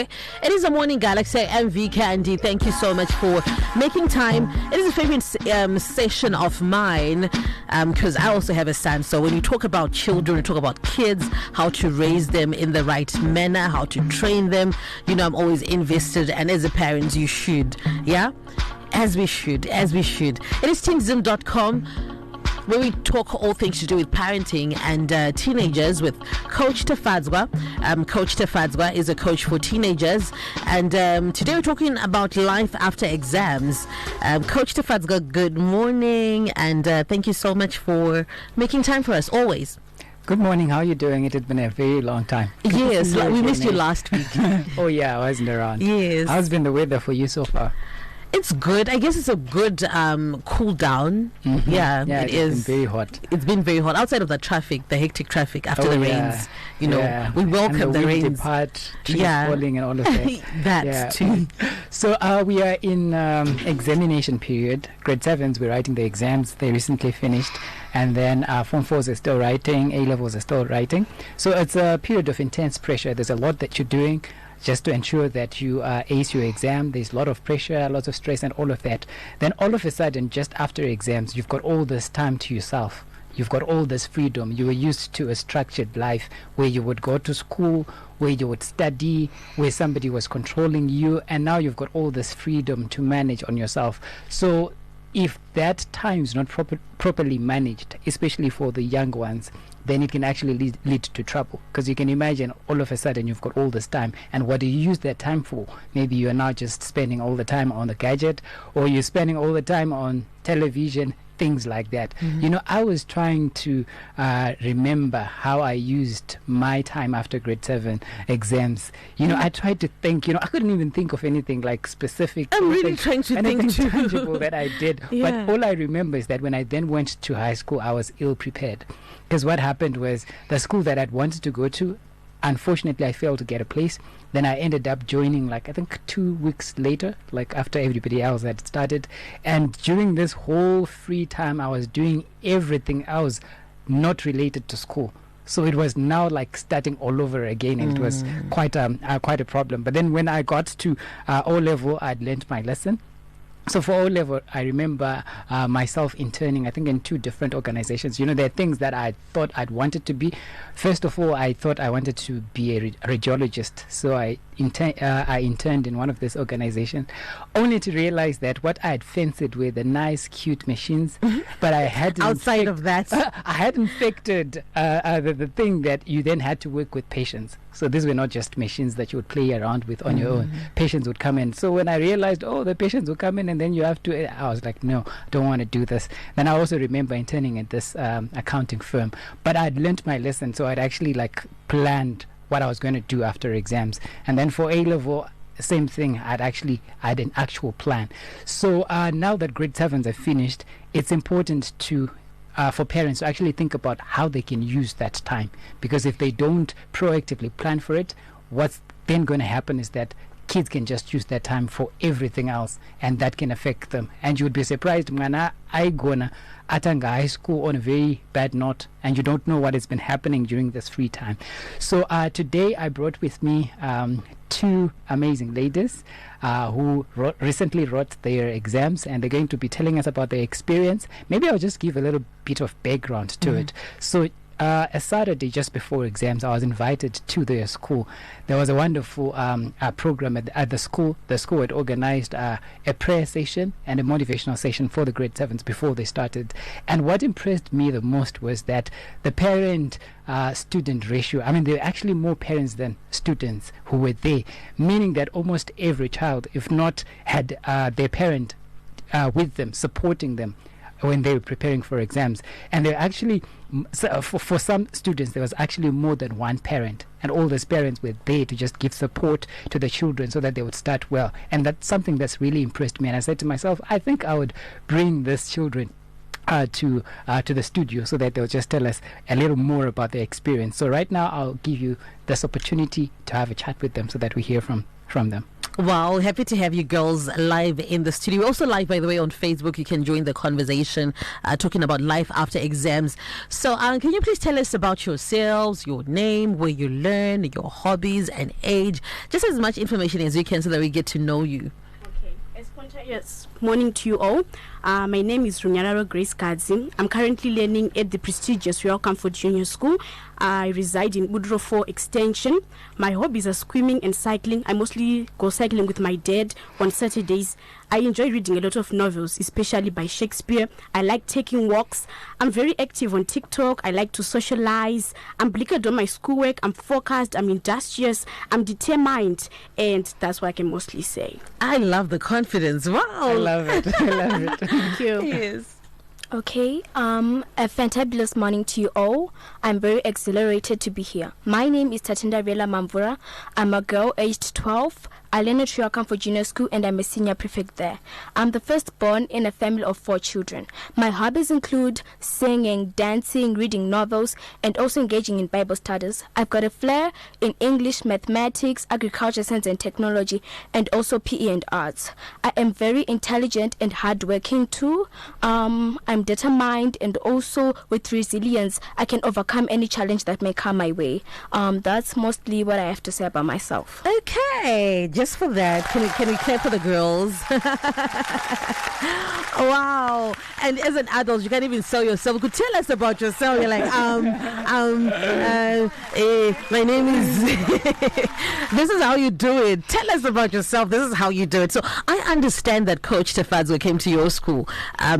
It is a morning galaxy. I'm V Candy. Thank you so much for making time. It is a favorite session of mine because I also have a son. So when you talk about children, you talk about kids, how to raise them in the right manner, how to train them. You know, I'm always invested, and as a parent, you should. Yeah, as we should. It is teamzim.com, where we talk all things to do with parenting and teenagers with Coach Tefadzwa. Coach Tefadzwa is a coach for teenagers, and today we're talking about life after exams. Coach Tefadzwa, good morning, and thank you so much for making time for us, always. Good morning. How are you doing? It has been a very long time. Yes, we missed you last week. Oh yeah, I wasn't around. Yes. How's been the weather for you so far? It's good. I guess it's a good cool down. Mm-hmm. Yeah, it is. It's been very hot. It's been very hot outside of the traffic, the hectic traffic after the rains. You know, we welcome and the rains. Depart, trees falling and all of that. That too. So we are in examination period. Grade 7s, we're writing the exams. They recently finished. And then Form 4s are still writing. A-levels are still writing. So it's a period of intense pressure. There's a lot that you're doing just to ensure that you ace your exam. There's a lot of pressure, lots of stress and all of that. Then all of a sudden, just after exams, you've got all this time to yourself. You've got all this freedom. You were used to a structured life where you would go to school, where you would study, where somebody was controlling you, and now you've got all this freedom to manage on yourself. So if that time is not properly managed, especially for the young ones, then it can actually lead to trouble. Because you can imagine all of a sudden you've got all this time, and what do you use that time for? Maybe you're now just spending all the time on the gadget, or you're spending all the time on television, things like that. Mm-hmm. You know, I was trying to remember how I used my time after grade 7 exams. You know, I tried to think, I couldn't even think of anything like specific. I'm really trying to think too. Tangible that I did. Yeah. But all I remember is that when I then went to high school, I was ill prepared. Because what happened was the school that I'd wanted to go to, unfortunately, I failed to get a place. Then I ended up joining, I think 2 weeks later, after everybody else had started. And during this whole free time, I was doing everything else not related to school. So it was now starting all over again, and it was quite a problem. But then when I got to O-level, I'd learned my lesson. So for O-level, I remember myself interning, I think, in 2 different organizations. You know, there are things that I thought I'd wanted to be. First of all, I thought I wanted to be a radiologist. So I interned in one of these organizations, only to realize that what I had fancied were the nice, cute machines, but I hadn't... Outside of that. I hadn't factored the thing that you then had to work with patients. So these were not just machines that you would play around with on your own. Patients would come in. So when I realized, the patients would come in and then you have to... I was like, no, I don't want to do this. Then I also remember interning at this accounting firm. But I'd learned my lesson, so I'd actually planned what I was going to do after exams. And then for A-level, same thing. I had an actual plan. So now that grade 7s are finished, it's important to... for parents to actually think about how they can use that time, because if they don't proactively plan for it, what's then going to happen is that kids can just use that time for everything else, and that can affect them. And you would be surprised, Mwana, I gonna atanga high school on a very bad note, and you don't know what has been happening during this free time. So today I brought with me 2 amazing ladies who recently wrote their exams, and they're going to be telling us about their experience. Maybe I'll just give a little bit of background to it. So a Saturday just before exams, I was invited to their school. There was a wonderful program at the school. The school had organized a prayer session and a motivational session for the grade 7s before they started. And what impressed me the most was that the parent-student ratio, there were actually more parents than students who were there, meaning that almost every child, if not had their parent with them, supporting them when they were preparing for exams. And there actually, for some students, there was actually more than one parent, and all those parents were there to just give support to the children so that they would start well. And that's something that's really impressed me. And I said to myself, I think I would bring these children to the studio so that they'll just tell us a little more about their experience. So right now I'll give you this opportunity to have a chat with them so that we hear from them. Wow, happy to have you girls live in the studio. We're also live, by the way, on Facebook. You can join the conversation, talking about life after exams. So, can you please tell us about yourselves, your name, where you learn, your hobbies and age? Just as much information as you can so that we get to know you. Yes, morning to you all. My name is Runyararo Grace Kadzi. I'm currently learning at the prestigious Royal Comfort Junior School. I reside in Woodrow 4 Extension. My hobbies are swimming and cycling. I mostly go cycling with my dad on Saturdays. I enjoy reading a lot of novels, especially by Shakespeare. I like taking walks. I'm very active on TikTok. I like to socialize. I'm blinkered on my schoolwork. I'm focused. I'm industrious. I'm determined. And that's what I can mostly say. I love the confidence. Wow. I love it. I love it. Thank you. Yes. Okay, a fantabulous morning to you all. I'm very exhilarated to be here. My name is Tatinda Vela Mamvura. I'm a girl aged 12. I learn at Royal Comfort Junior School and I'm a senior prefect there. I'm the firstborn in a family of 4 children. My hobbies include singing, dancing, reading novels, and also engaging in Bible studies. I've got a flair in English, mathematics, agriculture, science and technology, and also PE and arts. I am very intelligent and hardworking too. I'm determined, and also with resilience, I can overcome any challenge that may come my way. That's mostly what I have to say about myself. Okay, just for that, can we clap for the girls? Wow! And as an adult, you can't even sell yourself. You could tell us about yourself. You're like, my name is. This is how you do it. Tell us about yourself. This is how you do it. So I understand that Coach Tafadzwa came to your school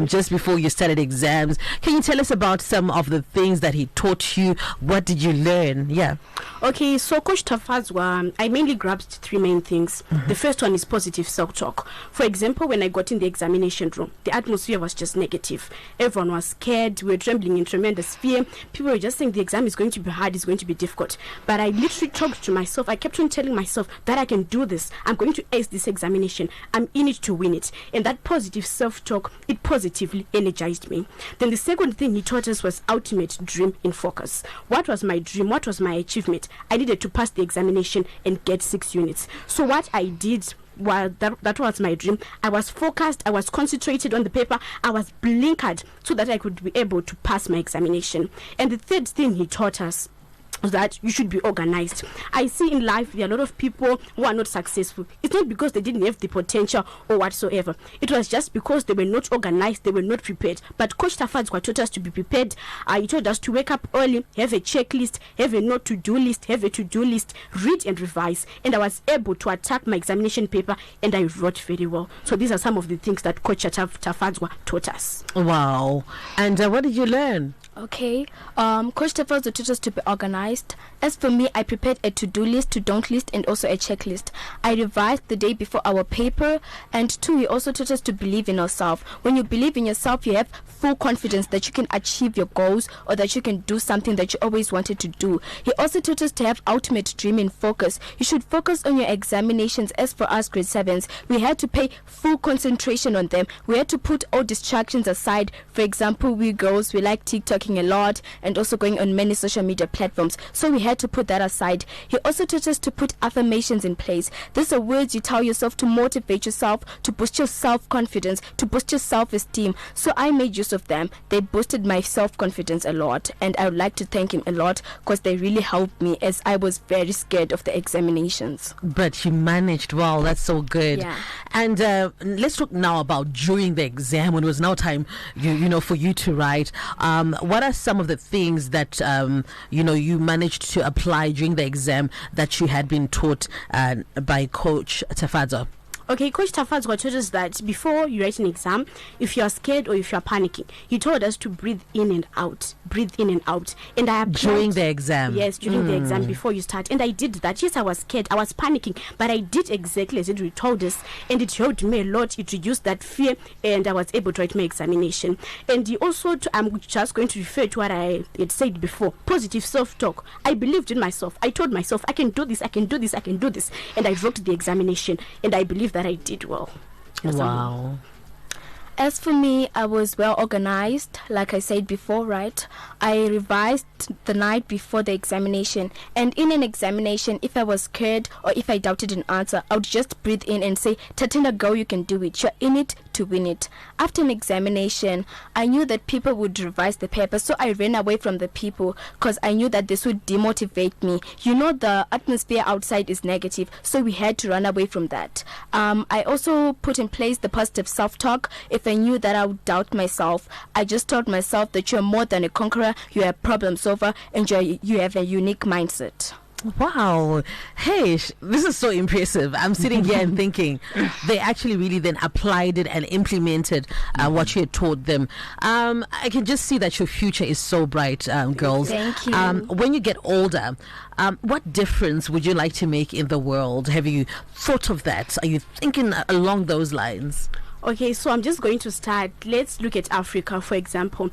just before you started exams. Can you tell us about some of the things that he taught you? What did you learn? Yeah. Okay, so Coach Tafadzwa, I mainly grasped 3 main things. The first one is positive self-talk. For example, when I got in the examination room, the atmosphere was just negative. Everyone was scared. We were trembling in tremendous fear. People were just saying the exam is going to be hard, it's going to be difficult. But I literally talked to myself. I kept on telling myself that I can do this. I'm going to ace this examination. I'm in it to win it. And that positive self-talk, it positively energized me. Then the second thing he taught us was ultimate dream in focus. What was my dream? What was my achievement? I needed to pass the examination and get 6 units. So what I did, while that was my dream, I was focused, I was concentrated on the paper, I was blinkered so that I could be able to pass my examination. And the third thing he taught us that you should be organized. I see in life there are a lot of people who are not successful. It's not because they didn't have the potential or whatsoever. It was just because they were not organized, they were not prepared. But Coach Tafadzwa taught us to be prepared. He taught us to wake up early, have a checklist, have a not to-do list, have a to-do list, read and revise. And I was able to attack my examination paper and I wrote very well. So these are some of the things that Coach Tafadzwa taught us. Wow. And what did you learn? Okay, Coach Tafadzwa taught us to be organized. As for me, I prepared a to-do list, to-don't list, and also a checklist. I revised the day before our paper, and 2, he also taught us to believe in ourselves. When you believe in yourself, you have full confidence that you can achieve your goals or that you can do something that you always wanted to do. He also taught us to have ultimate dream in focus. You should focus on your examinations. As for us grade 7s, we had to pay full concentration on them. We had to put all distractions aside. For example, we girls, we like TikToking a lot and also going on many social media platforms. So we had to put that aside. He also taught us to put affirmations in place. These are words you tell yourself to motivate yourself, to boost your self-confidence, to boost your self-esteem. So I made use of them. They boosted my self-confidence a lot, and I would like to thank him a lot because they really helped me as I was very scared of the examinations. But you managed. Wow, that's so good. Yeah. And let's talk now about during the exam when it was now time you know for you to write. What are some of the things that you managed to apply during the exam that you had been taught by Coach Tafadzwa? Okay, Coach Tafadzwa told us that before you write an exam, if you are scared or if you are panicking, he told us to breathe in and out. Breathe in and out. And I applied during the exam. Yes, during the exam before you start. And I did that. Yes, I was scared. I was panicking. But I did exactly as he told us. And it helped me a lot. It reduced that fear. And I was able to write my examination. And he also, I'm just going to refer to what I had said before. Positive self-talk. I believed in myself. I told myself, I can do this, I can do this, I can do this. And I wrote the examination. And I believe that I did well. Wow. As for me, I was well organized, like I said before, right? I revised the night before the examination. And in an examination, if I was scared or if I doubted an answer, I would just breathe in and say, Tatina, go, you can do it. You're in it to win it. After an examination, I knew that people would revise the paper, so I ran away from the people because I knew that this would demotivate me. You know, the atmosphere outside is negative, so we had to run away from that. I also put in place the positive self-talk. If I knew that I would doubt myself, I just told myself that you're more than a conqueror, you're a problem solver, and you have a unique mindset. Wow. Hey, this is so impressive. I'm sitting here and thinking they actually really then applied it and implemented what you had taught them. I can just see that your future is so bright, girls. Thank you. When you get older, what difference would you like to make in the world? Have you thought of that? Are you thinking along those lines? Okay, so I'm just going to start. Let's look at Africa, for example.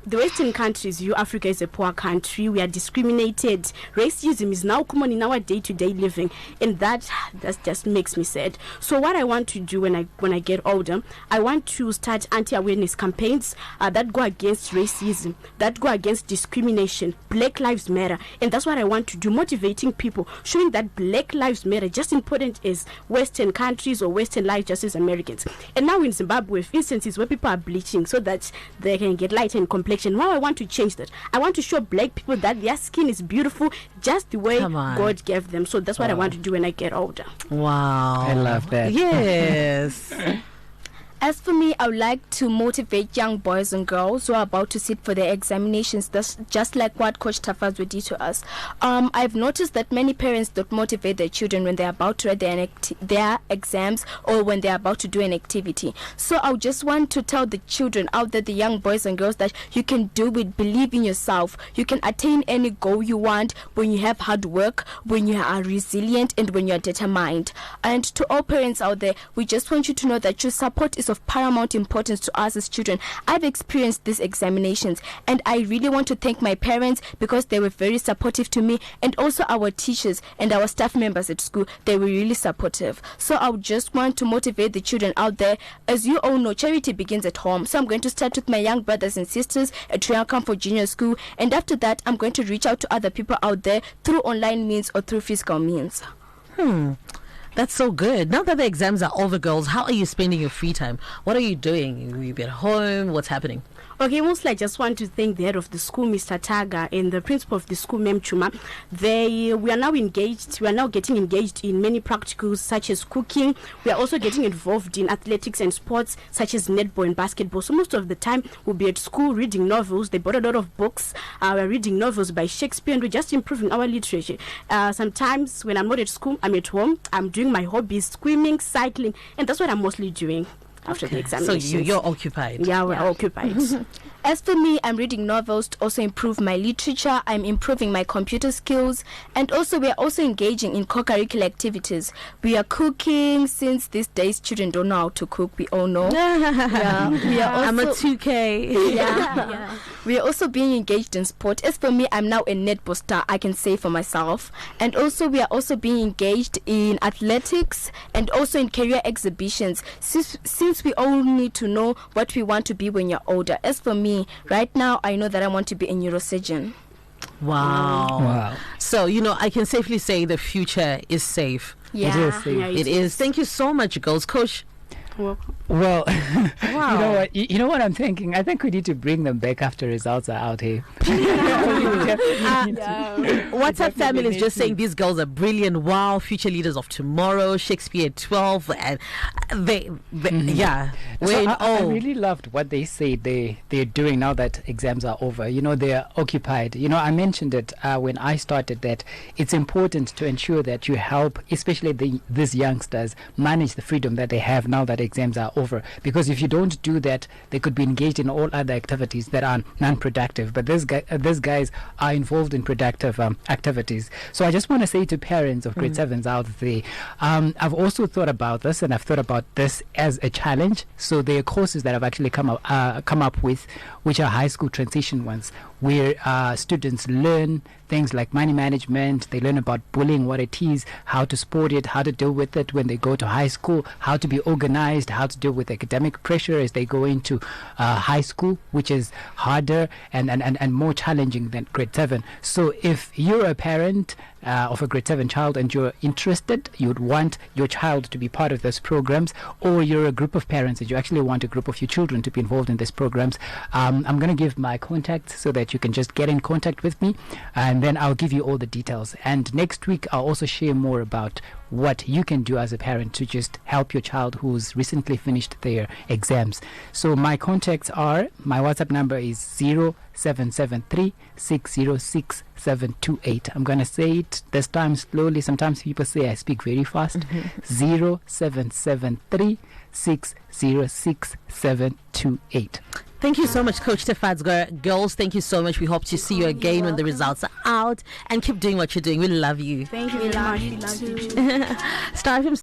The Western countries view Africa as a poor country. We are discriminated. Racism is now common in our day-to-day living, and that just makes me sad. So what I want to do when I get older, I want to start anti-awareness campaigns that go against racism, that go against discrimination. Black Lives Matter, and that's what I want to do, motivating people, showing that Black Lives Matter, just important as Western countries or Western lives, just as Americans. And now in Zimbabwe, for instances where people are bleaching so that they can get lighter in complexion. Now I want to change that. I want to show black people that their skin is beautiful just the way God gave them. So that's what I want to do when I get older. Wow. I love that. Yes. As for me, I would like to motivate young boys and girls who are about to sit for their examinations. That's just like what Coach Tafazwe did to us. I've noticed that many parents don't motivate their children when they're about to write their exams or when they're about to do an activity. So I just want to tell the children out there, the young boys and girls, that you can do it. Believe in yourself. You can attain any goal you want when you have hard work, when you are resilient, and when you're determined. And to all parents out there, we just want you to know that your support is of paramount importance to us as children. I've experienced these examinations, and I really want to thank my parents because they were very supportive to me, and also our teachers and our staff members at school. They were really supportive. So I would just want to motivate the children out there. As you all know, charity begins at home. So I'm going to start with my young brothers and sisters at Royal Comfort Junior School, and after that I'm going to reach out to other people out there through online means or through physical means. That's so good. Now that the exams are over, girls, how are you spending your free time? What are you doing? You at home? What's happening? Okay, mostly I just want to thank the head of the school, Mr. Taga, and the principal of the school, Mem Chuma. We are now engaged. We are now getting engaged in many practicals such as cooking. We are also getting involved in athletics and sports such as netball and basketball. So most of the time we'll be at school reading novels. They bought a lot of books. We're reading novels by Shakespeare, and we're just improving our literature. Sometimes when I'm not at school, I'm at home. I'm doing my hobbies, swimming, cycling, and that's what I'm mostly doing after the examination. So you're occupied. Yeah, we're occupied. As for me, I'm reading novels to also improve my literature. I'm improving my computer skills, and also we are also engaging in co-curricular activities. We are cooking, since these days children don't know how to cook. We all know. Yeah, we are also, I'm a 2K. Yeah. We are also being engaged in sport. As for me, I'm now a netball star, I can say for myself. And also we are also being engaged in athletics and also in career exhibitions. Since we all need to know what we want to be when you're older. As for me, right now, I know that I want to be a neurosurgeon. Wow. So, I can safely say the future is safe. Yeah. It is safe. Yeah, It is. Thank you so much, girls. Coach. Well, Wow. you know what I'm thinking? I think we need to bring them back after results are out here. WhatsApp family is just saying these girls are brilliant. Wow, future leaders of tomorrow. Shakespeare 12, and they yeah. So I really loved what they say they're doing now that exams are over. They're occupied. I mentioned it when I started that it's important to ensure that you help, especially these youngsters, manage the freedom that they have now that exams are over. Because if you don't do that, they could be engaged in all other activities that are non-productive. But these guys are involved in productive activities. So I just want to say to parents of grade 7s out there, I've also thought about this, and I've thought about this as a challenge. So there are courses that I've actually come up with, which are high school transition ones, where students learn things like money management. They learn about bullying, what it is, how to spot it, how to deal with it when they go to high school, how to be organized, how to deal with academic pressure as they go into high school, which is harder and more challenging than grade 7. So if you're a parent of a grade 7 child and you're interested, you'd want your child to be part of those programs, or you're a group of parents that you actually want a group of your children to be involved in these programs, I'm going to give my contacts so that you can just get in contact with me, and then I'll give you all the details. And next week I'll also share more about what you can do as a parent to just help your child who's recently finished their exams. So my contacts are, my WhatsApp number is 0773 606 728. I'm going to say it this time slowly. Sometimes people say I speak very fast. 0773 606 728. Thank you so much, Coach Tefads. Girls, thank you so much. We hope to see you again when the results are out, and keep doing what you're doing. We love you. Thank you very much. We love you. Star FM